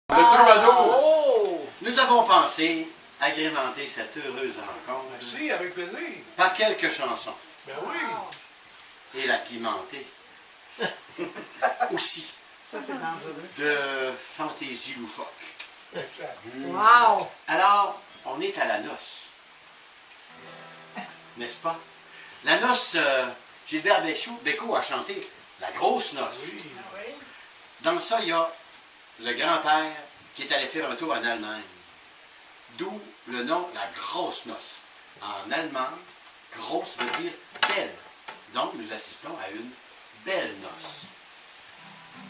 Le troubadour. Oh! Nous avons pensé agrémenter cette heureuse rencontre Merci, avec plaisir. par quelques chansons. Ben oui. Et la pimenter. Aussi. Ça, c'est dangereux. De fantaisie loufoque. Exact. Wow! Alors, on est à la noce. N'est-ce pas? La noce, Gilbert Bécaud a chanté La grosse noce. Oui. Dans ça, il y a le grand-père qui est allé faire un tour en Allemagne. D'où le nom La grosse noce. En allemand, grosse veut dire belle. Donc, nous assistons à une belle noce.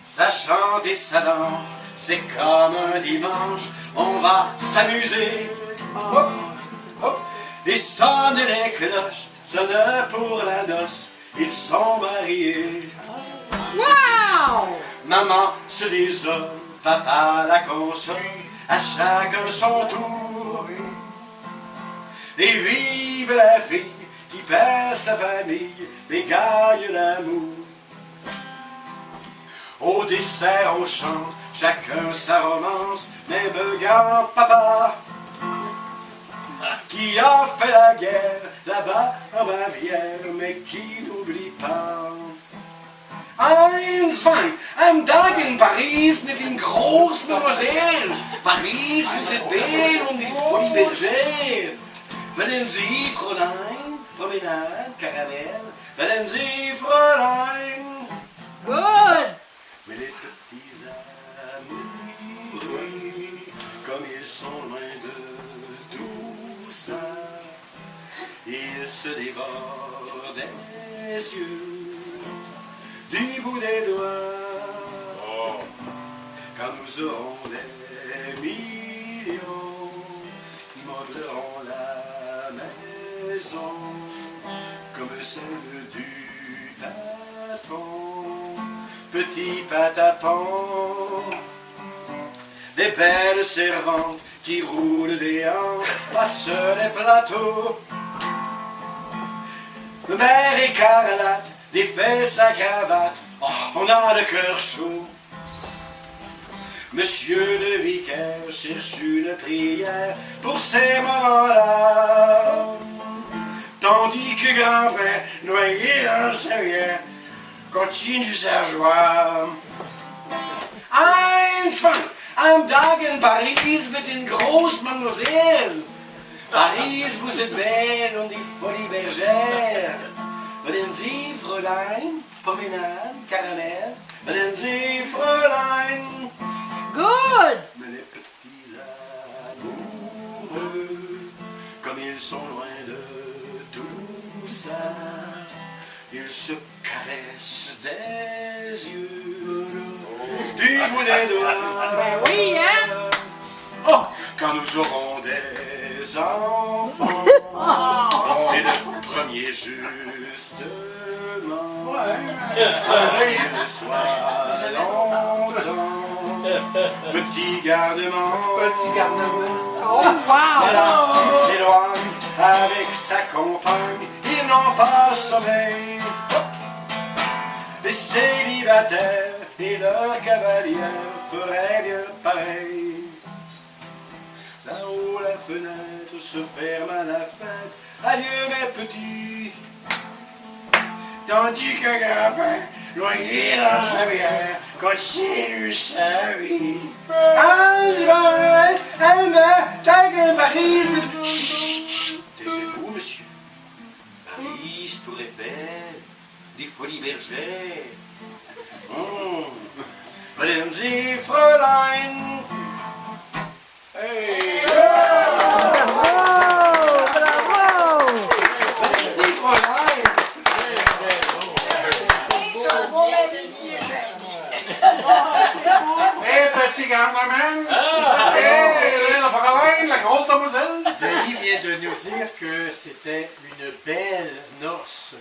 Ça chante et ça danse, c'est comme un dimanche, on va s'amuser. Hop, hop, et sonne les cloches, sonne pour la noce, ils sont mariés. Wow! Maman se désole, papa la console, à chacun son tour. Et vive la fille qui perd sa famille, mais gagne l'amour. Au dessert on chante, chacun sa romance, même grand-papa qui a fait la guerre là-bas en Bavière, mais qui n'oublie pas. Eins, zwei, am Tag in Paris mit den großen Demoiselles. Paris, vous êtes belle und die folie bergère. Wollen Sie, Fräulein, Promenade, Caravelle. Wollen Sie, Fräulein. Good! Mais les petits amoureux, comme ils sont loin de tout ça, ils se dévorent des yeux, du bout des doigts. Oh. Quand nous aurons des millions, nous meublerons la maison comme celle du patron. Petit patapon, des belles servantes qui roulent des hanches, passent les plateaux. Mère écarlate, des fesses à cravate, oh, on a le cœur chaud. Monsieur le vicaire cherche une prière pour ces moments-là. Tandis que grand-père, noyé dans sa bière, continue sa joie. Einfach am Tag in Paris mit den großen Mademoiselles. Paris, vous êtes belle und die folie bergère. Wollen Sie, Fräulein, Promenade, Caramel. Wollen Sie, Fräulein. Good! Mais les petits amoureux, comme ils sont loin de tout ça, ils se caressent des yeux, du bout des doigts. Ben oui, hein? Oh, quand nous aurons des enfants, et le premier justement, il ne soit longtemps. Petit garnement, Oh, wow! voilà, il s'éloigne avec sa compagne, ils n'ont pas sommeil. Les célibataires et leurs cavalières feraient bien pareil. Là-haut la fenêtre se ferme à la fête, adieu mes petits. Tandis que grand-père, noyé dans sa bière, continue sa vie. Paris. Chut, chut, taisez-vous, monsieur. Paris, Tour Eiffel, des folies bergères. Wollen Sie, Fräulein? Hey! Bravo! Wollen Sie, Fräulein? Hé, petit garnement. Hé, la Fräulein, la grosse demoiselle. Denis vient de nous dire que c'était une belle noce.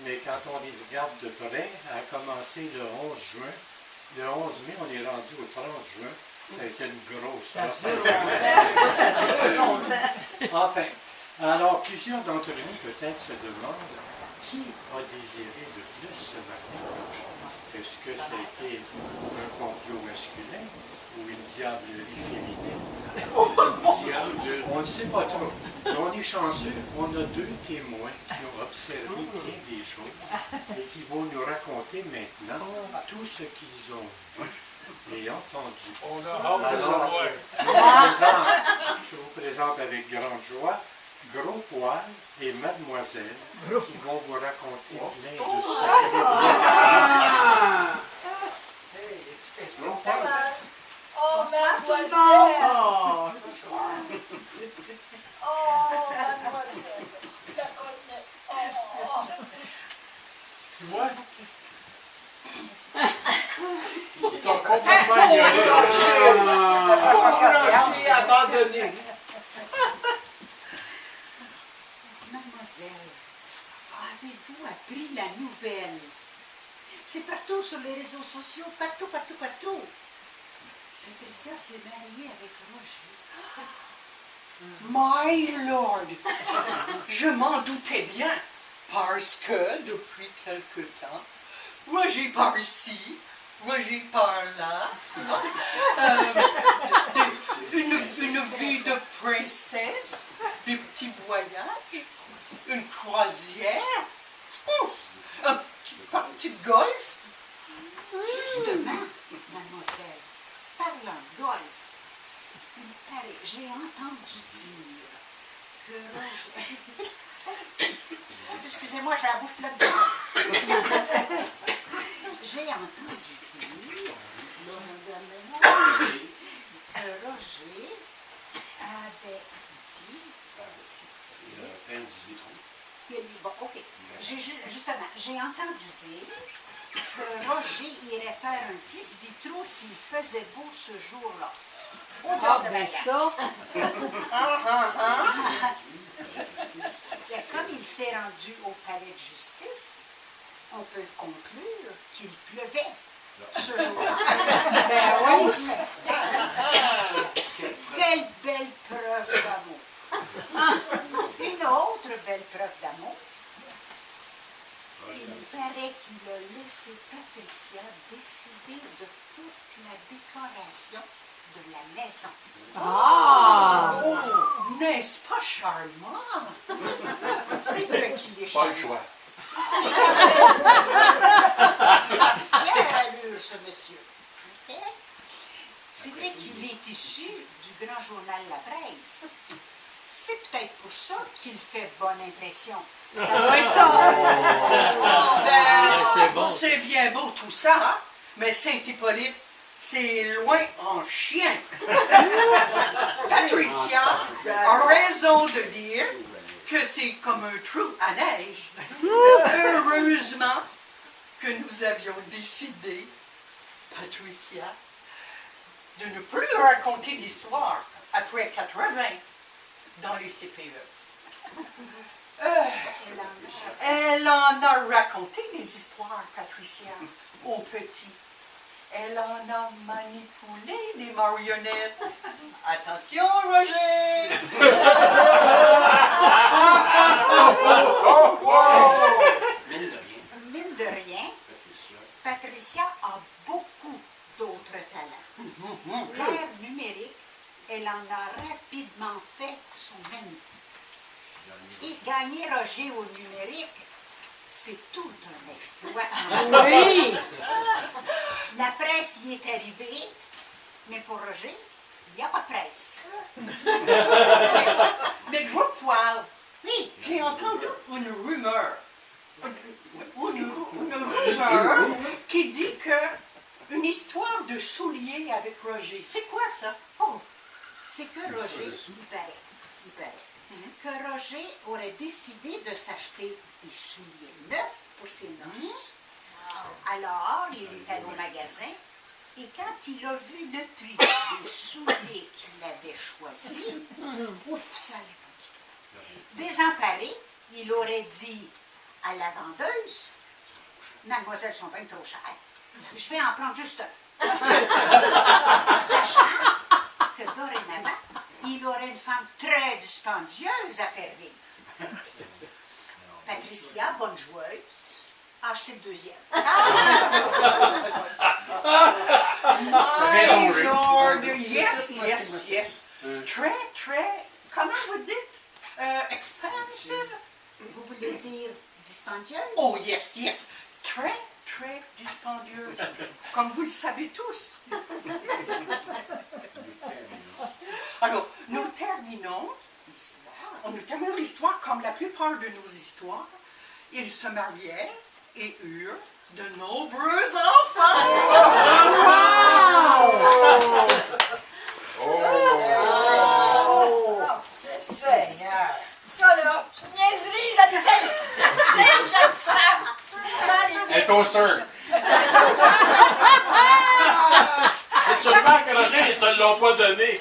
Mais quand on les regarde de près, elle a commencé le 11 juin. Le 11 mai, on est rendu au 30 juin avec une grosse noce. Enfin, alors plusieurs d'entre nous peut-être se demandent qui a désiré de plus se marier? Est-ce que ça a été un complot masculin ou une diablerie féminine? On ne sait pas trop. Mais on est chanceux. On a 2 témoins qui ont observé bien des choses et qui vont nous raconter maintenant tout ce qu'ils ont vu et entendu. On a hâte de Alors, savoir. je vous présente avec grande joie Gros Poil et Mademoiselle qui vont vous raconter plein de secrets. Oh, mademoiselle! Oh. Oh, mademoiselle! La connais. Oh. Ton complètement ignoré. J'ai abandonné. Mademoiselle, avez-vous appris la nouvelle? C'est partout sur les réseaux sociaux, partout. Patricia s'est mariée avec Roger. My Lord, je m'en doutais bien, parce que depuis quelque temps, Roger par ici, Roger par là, une vie de princesse, des petits voyages, une croisière, ouf, un petit parti de golf. Justement, mademoiselle, parlant golf, il paraît, j'ai entendu dire que Roger... Excusez-moi, j'ai la bouche pleine de sang. J'ai entendu dire que Roger avait dit... Il a 18 ans. Bon, ok. Justement, j'ai entendu dire que Roger irait faire un 10 vitraux s'il faisait beau ce jour-là. Ah, ben ça. Et comme il s'est rendu au palais de justice, on peut conclure qu'il pleuvait ce jour-là. Ben oui. Quelle belle preuve d'amour. Une autre belle preuve d'amour. Il paraît qu'il a laissé Patricia décider de toute la décoration de la maison. Ah. N'est-ce pas charmant? C'est vrai qu'il est Pas le charmant. choix. Quelle allure, ce monsieur. Ok? C'est vrai qu'il est issu du grand journal La Presse. C'est peut-être pour ça qu'il fait bonne impression. Ça doit être ça. C'est bien beau tout ça, hein? Mais Saint-Hippolyte, c'est loin en chien. Patricia a raison de dire que c'est comme un trou à neige. Heureusement que nous avions décidé, Patricia, de ne plus raconter l'histoire après 80 dans les CPE. Elle en a raconté des histoires, Patricia, au petit. Elle en a manipulé des marionnettes. Attention, Roger! Mine de rien, Patricia a beaucoup d'autres talents. L'ère numérique, elle en a rapidement fait son ami. Et gagner Roger au numérique, c'est tout un exploit. Oui. La presse y est arrivée, mais pour Roger, il n'y a pas de presse. Mais Gros Poil, Oui, j'ai entendu une rumeur. Une rumeur qui dit que une histoire de souliers avec Roger. C'est quoi ça? oh, c'est que Roger, il paraît, que Roger aurait décidé de s'acheter des souliers neufs pour ses noces. Alors, il est allé au magasin et quand il a vu le prix des souliers qu'il avait choisis, ouf, ça allait pas du tout. Désemparé, il aurait dit à la vendeuse, mademoiselle, sont bien trop chères. Je vais en prendre juste un. Sachant que dorénavant, il aurait une femme très dispendieuse à faire vivre. Patricia, bonne joueuse, a acheté le deuxième. My Lord, yes, yes, yes. Très, très, comment vous dites? Expensive? Vous voulez dire dispendieuse? Oh, yes, yes. Très, très dispendieuse. Comme vous le savez tous. Alors, nous terminons l'histoire comme la plupart de nos histoires. Ils se marièrent et eurent de nombreux enfants. Seigneur. Ça là, niaiserie là-dessus. Serge, ça les Un toaster. C'est sûrement que Roger, ils te l'ont pas donné.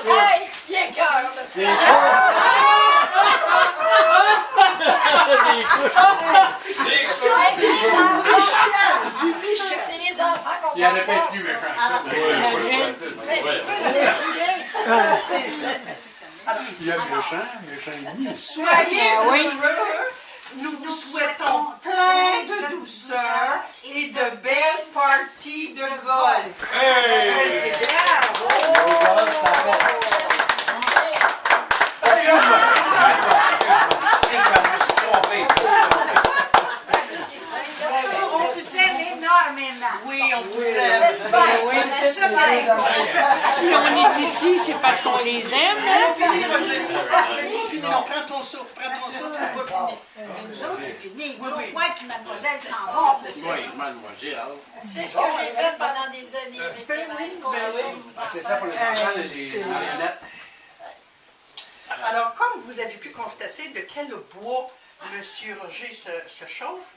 Hey, bien cœur. C'est les enfants qu'on Il y en a parle peut-être pas, plus ça. méchant que ça. Mais c'est pas se décider. Il y a méchant ennemi. Soyez oui. heureux. Nous vous souhaitons plein de douceur et de belles parties de golf. C'est On vous aime énormément. Oui, on vous aime. Si on est ici, c'est parce qu'on les aime. hein? Fini, Roger. Fini, non, prends ton souffle, c'est pas fini. Nous autres, c'est fini. Oui, oui. Au point que mademoiselle s'en va. Oui, mademoiselle. C'est ce que j'ai fait pendant des années avec Thérèse, qu'on C'est ça pour les enfants, les marionnettes. Alors, comme vous avez pu constater de quel bois M. Roger se chauffe,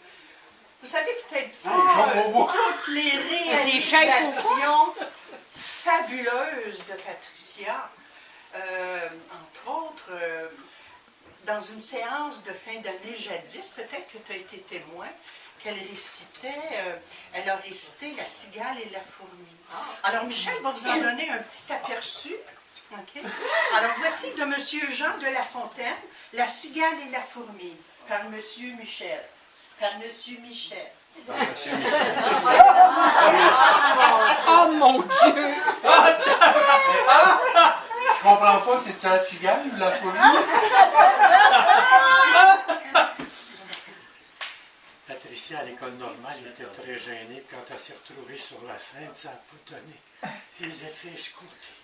vous savez peut-être pas chauffe au bois. toutes les Les chefs au réalisations fabuleuses de Patricia. Entre autres, dans une séance de fin d'année jadis, peut-être que tu as été témoin, qu'elle récitait, elle a récité La cigale et la fourmi. Alors, Michel va vous en donner un petit aperçu. OK? Alors, voici de M. Jean de La Fontaine, La cigale et la fourmi, par M. Michel. Par M. Michel. Oh mon Dieu! Je comprends pas, c'est-tu la cigale ou la fourmi? Patricia, à l'école normale, était très gênée. Quand elle s'est retrouvée sur la scène, ça n'a pas donné les effets escomptés.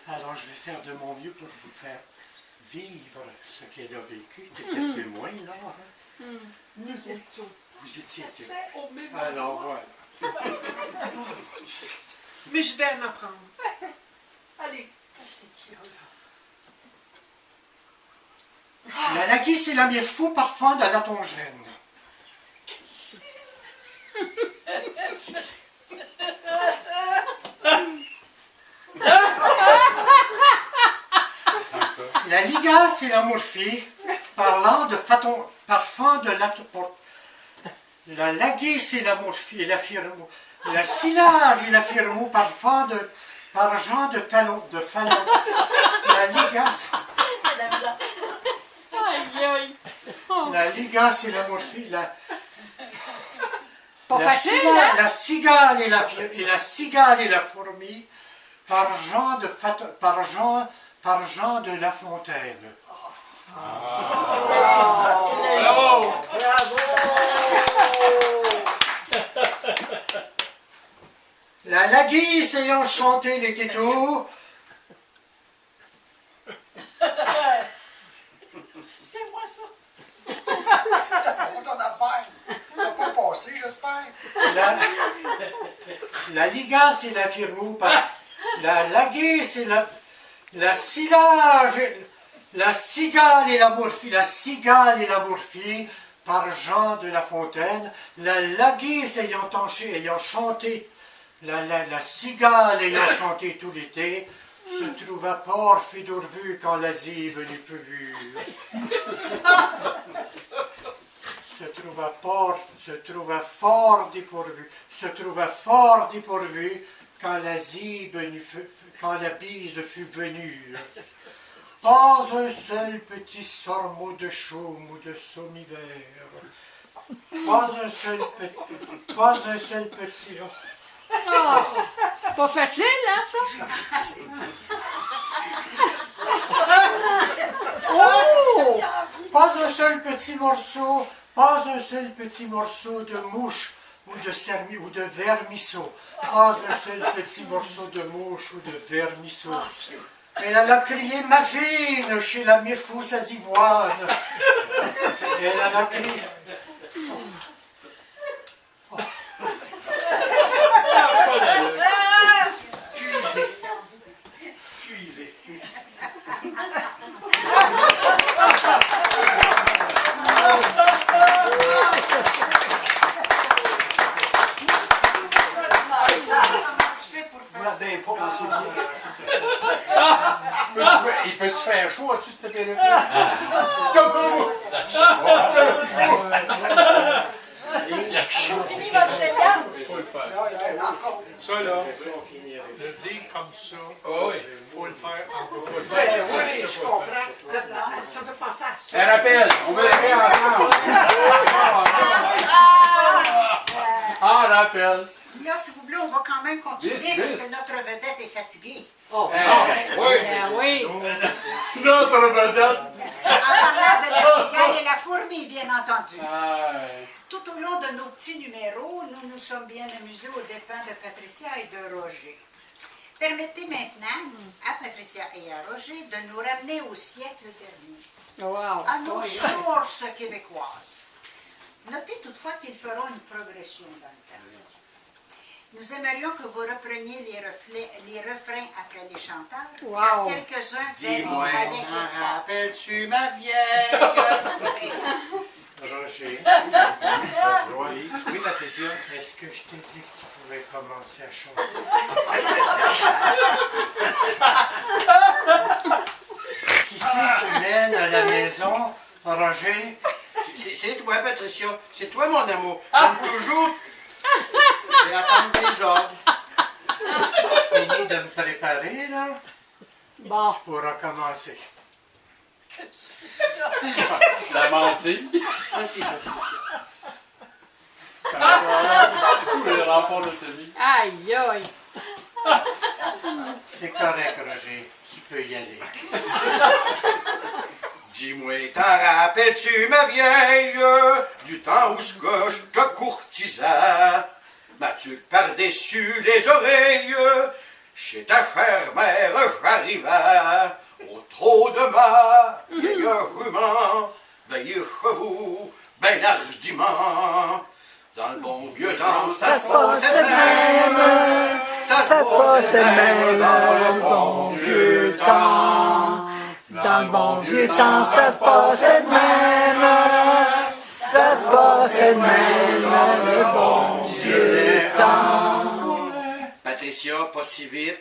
Alors, je vais faire de mon mieux pour vous faire vivre ce qu'elle a vécu. Tu étais témoin, là. Hein? Nous étions. Vous étiez témoin. Fait au même Alors, endroit. voilà. Mais je vais en apprendre. Allez, qu'est-ce qu'il y a là? La laquis, c'est la mieux faux parfum de la tongène. La ligasse et la morphie, parlant de parfum de la... La laguisse et la morphie, et la firmo. La silage et la firmo, parfum de... Pargent de talon, de falon. La ligasse... Aïe, aïe! La ligasse et la morphie, Pas facile, hein? la cigale et la cigale et la fourmi, par Jean de La Fontaine. La laguisse ayant chanté les tétous, C'est moi ça. C'est ton affaire. T'as pas passé, j'espère. la ligasse et la firmou, la laguisse et la silage, la cigale et la morphie, par Jean de La Fontaine, la laguisse ayant chanté, la cigale ayant chanté tout l'été, se trouva port fidurvu quand l'Asie venue fut vue. Se trouva fort dépourvu quand la bise fut venue. Pas un seul petit sormeau de chaume ou de saume-hiver. Pas un seul petit... Ah, pas facile, hein, ça? Oh! Pas un seul petit morceau de mouche ou de vermisseau. Pas un seul petit morceau de mouche ou de vermisseau. Elle en a crié ma fille chez la méfousse à Zivoine. Elle en a crié. Puisé. Il peut-tu faire chaud au-dessus de cette perruque? Fini votre séquence. Faut le faire. Ça, là, le dire comme ça, faut le faire encore. Faut le faire. Oui, je comprends. Ça me fait penser à ça. Un rappel, on veut le faire en rappel. Là, si vous voulez, on va quand même continuer Vite, parce vite. que notre vedette est fatiguée. Oui. Ben oui. Notre vedette. En parlant de la cigale et la fourmi, bien entendu. Ah, Tout au long de nos petits numéros, nous nous sommes bien amusés aux dépens de Patricia et de Roger. Permettez maintenant à Patricia et à Roger de nous ramener au siècle dernier, Wow. à nos sources québécoises. Notez toutefois qu'ils feront une progression dans le temps. Nous aimerions que vous repreniez les refrains après les chanteurs. Wow. Car quelques-uns Dis-moi, viennent avec les t'en paroles. rappelles-tu ma vieille? Roger, Oui, Patricia. est-ce que je t'ai dit que tu pouvais commencer à chanter? Qui c'est qui mène à la maison, Roger? C'est toi, Patricia. C'est toi, mon amour. Comme toujours, je vais attendre des ordres. Fini de me préparer, là? Bon. Tu pourras commencer. La mentille. Vas-y, Patricia. C'est le rapport de sa vie. Aïe, aïe. C'est correct, Roger. Tu peux y aller. Dis-moi, t'en rappelles-tu, ma vieille, du temps où ce que je te courtisais? M'as-tu par-dessus les oreilles, chez ta chère mère j'arrivais, au trot de ma vieille jument, veillez chez vous, ben hardiment. Dans le bon vieux temps, ça se passait même, ça se passait même dans le bon vieux temps. Dans le bon vieux temps, ça se passait de même. Ça se passait de même dans le bon vieux temps. Patricia, pas si vite.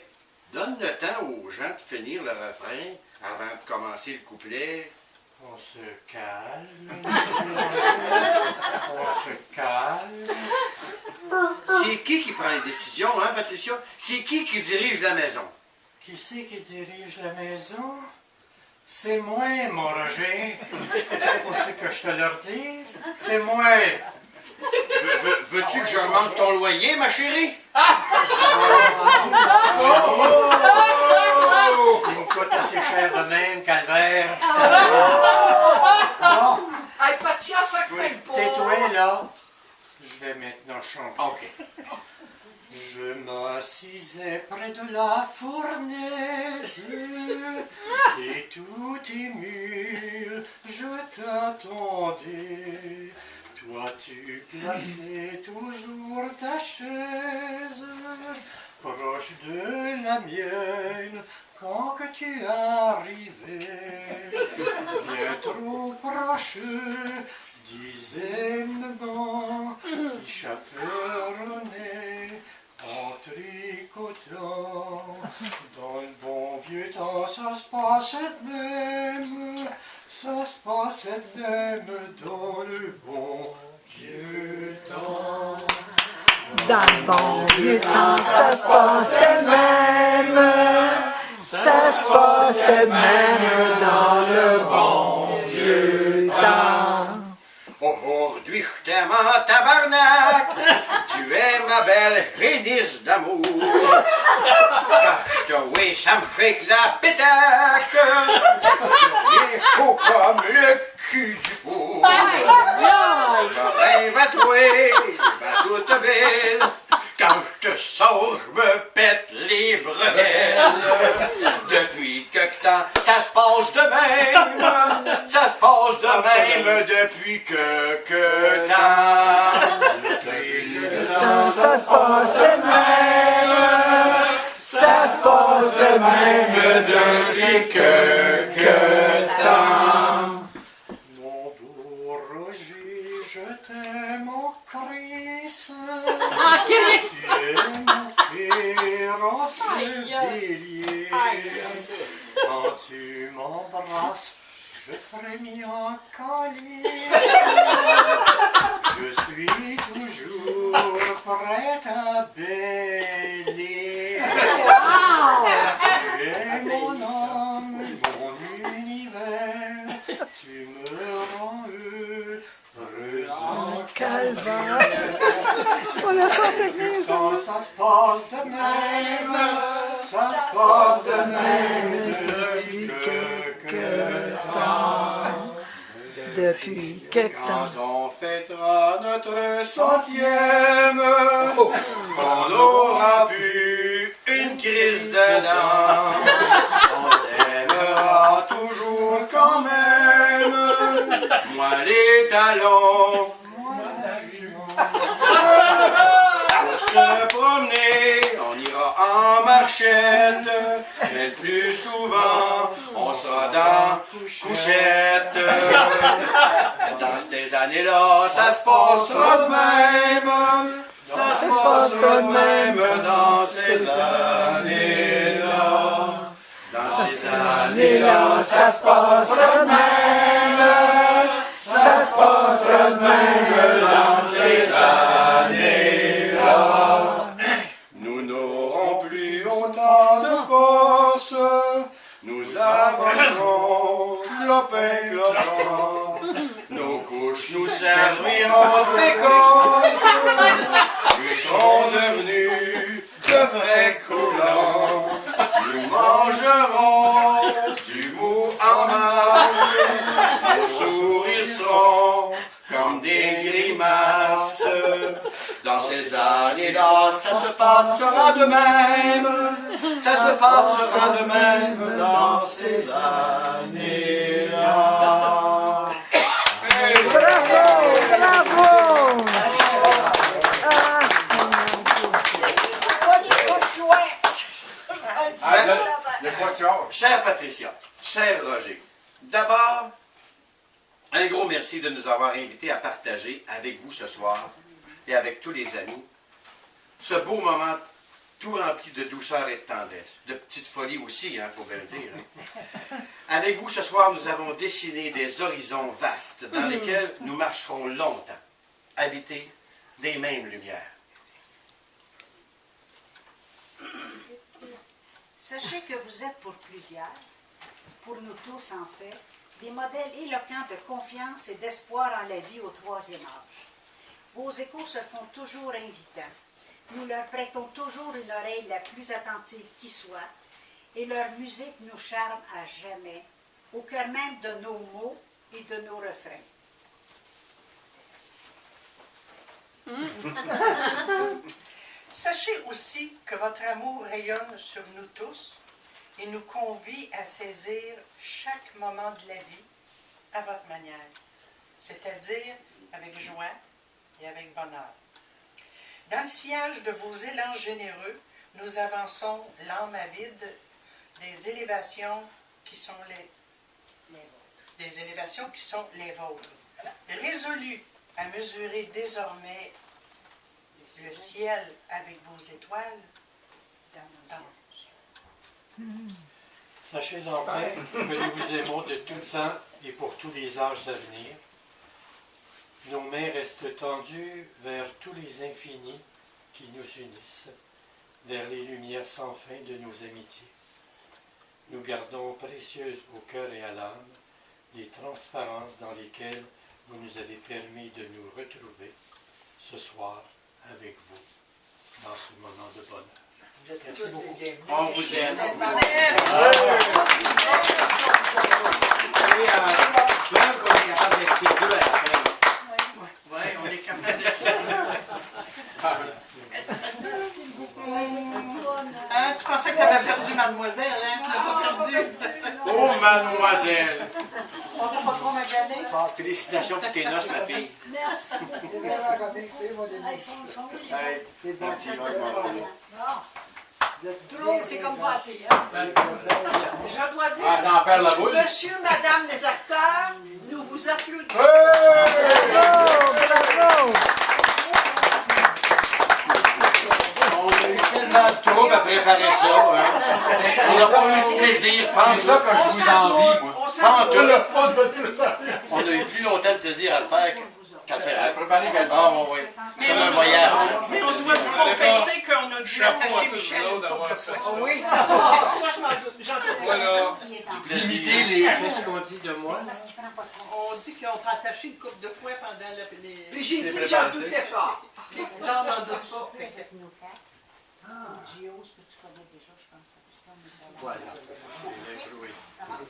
Donne le temps aux gens de finir le refrain avant de commencer le couplet. On se calme. On se calme. C'est qui prend les décisions, hein, Patricia? C'est qui dirige la maison? Qui c'est qui dirige la maison? C'est moi, mon Roger. Faut-tu que je te le redise? C'est moi. Veux-tu que j'augmente ton loyer, ma chérie? Il me coûte assez cher de même, calvaire. Bon, Hey, Patia, ça que même pas. tais-toi là. Je vais maintenant chanter. OK. Je m'assisais près de la fournaise et tout ému, je t'attendais. Toi, tu plaçais toujours ta chaise proche de la mienne quand que tu arrivais. Bien trop proche, disait maman, qui chaperonnait en tricotant. Dans le bon vieux temps, ça se passait de même. Ça se passait de même dans le bon vieux temps. Dans le bon vieux temps, ça se passait de même. ça se passait de même dans le bon vieux temps. Aujourd'hui, je t'aime en tabarnak. Tu es ma belle rédisse d'amour. Quand je te vois, ça me shake la pétaque. Il est chaud comme le cul du four. Je rêve à toi, va toute belle. Quand je te sors, je me pète les bretelles. Depuis quelque temps, ça se passe de même. Ça se passe de même depuis quelque temps. Ça se passait de même, ça se passait de même depuis quelque temps. Mon beau Roger, je t'aime au Christ. Ah, Christ! Tu es mon féroce bélier. Quand tu m'embrasses, je frémis en colère. Je suis toujours prête à bêler. Tu es mon âme, mon univers. Tu me rends heureuse en Calvaire. On la sentait bien, ça. quand ça se passe de même, ça se passe de même depuis quelque temps. Depuis quelque temps. Quand on fêtera notre 100e, on aura pu une crise dedans. On s'aimera toujours quand même. Moi les talons. Pour se promener, on ira en marchette, mais le plus souvent, on sera dans couchette. Dans ces années-là, ça se passera de même. Ça se passera de même dans ces années-là. Dans ces années-là, ça se passera de même. Ça se passera de même dans ces années-là. Nous n'aurons plus autant de force. Nous avancerons clopin clopin. Nos couches nous serviront d'écorce. Nous serons devenus de vrais coulants. Nous mangerons du mou en masse. Nos sourires seront comme des grimaces. Dans ces années-là, ça se passera de même. Ça se passera de même dans ces années-là. Bravo, bravo. Chère Patricia, cher Roger, d'abord, un gros merci de nous avoir invités à partager avec vous ce soir et avec tous les amis ce beau moment tout rempli de douceur et de tendresse, de petites folies aussi, hein, faut bien le dire. Hein. Avec vous ce soir, nous avons dessiné des horizons vastes dans lesquels nous marcherons longtemps, habités des mêmes lumières. Sachez que vous êtes pour plusieurs, pour nous tous en fait, des modèles éloquents de confiance et d'espoir en la vie au troisième âge. Vos échos se font toujours invitants. Nous leur prêtons toujours une oreille la plus attentive qui soit, et leur musique nous charme à jamais, au cœur même de nos mots et de nos refrains. Sachez aussi que votre amour rayonne sur nous tous et nous convie à saisir chaque moment de la vie à votre manière, c'est-à-dire avec joie et avec bonheur. Dans le sillage de vos élans généreux, nous avançons l'âme avide des élévations qui sont les vôtres, résolus à mesurer désormais le ciel avec vos étoiles dans nos danses. Sachez enfin que nous vous aimons de tout temps et pour tous les âges à venir. Nos mains restent tendues vers tous les infinis qui nous unissent, vers les lumières sans fin de nos amitiés. nous gardons précieuses au cœur et à l'âme les transparences dans lesquelles vous nous avez permis de nous retrouver ce soir avec vous dans ce moment de bonheur. Merci beaucoup. On vous aime. Preuve qu'on est capable d'être ces deux à la fin. Oui, on est capable de ça. Hein, tu pensais que tu avais perdu mademoiselle, hein? Tu l'as pas perdu. Oh, mademoiselle! On n'a pas trop magané. Félicitations pour tes noces, ma fille. Merci. Hey, C'est bon. petit homme, Trop, c'est comme passé. Hein? Je dois dire, Ah, t'en perds la boule. monsieur, madame les acteurs, nous vous applaudissons. Bravo! on a eu tellement de troubles à préparer ça. Hein. On n'a pas eu de plaisir. C'est ça que je vous envie, moi. Pas en tout. Le fun de préparer. On a eu plus longtemps de plaisir à le faire qu'à le faire. Préparer quelque Ah, oui. C'est comme un voyage. Mais on doit vous confesser qu'on a dû attacher Michel une couple de fois. Oui, ça, je m'en doute. J'en doute. Voilà. Limiter les... Qu'est-ce qu'on dit de moi? On dit qu'on t'a attaché une couple de fois pendant les... Puis j'ai dit que j'en doutais pas. Non, on n'en doute pas. Gios, que tu connais déjà, je pense. Voilà.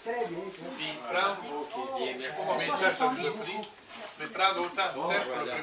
Très bien. Puis prendre, je sais pas combien de temps ça vous a pris, mais prendre autant de temps pour le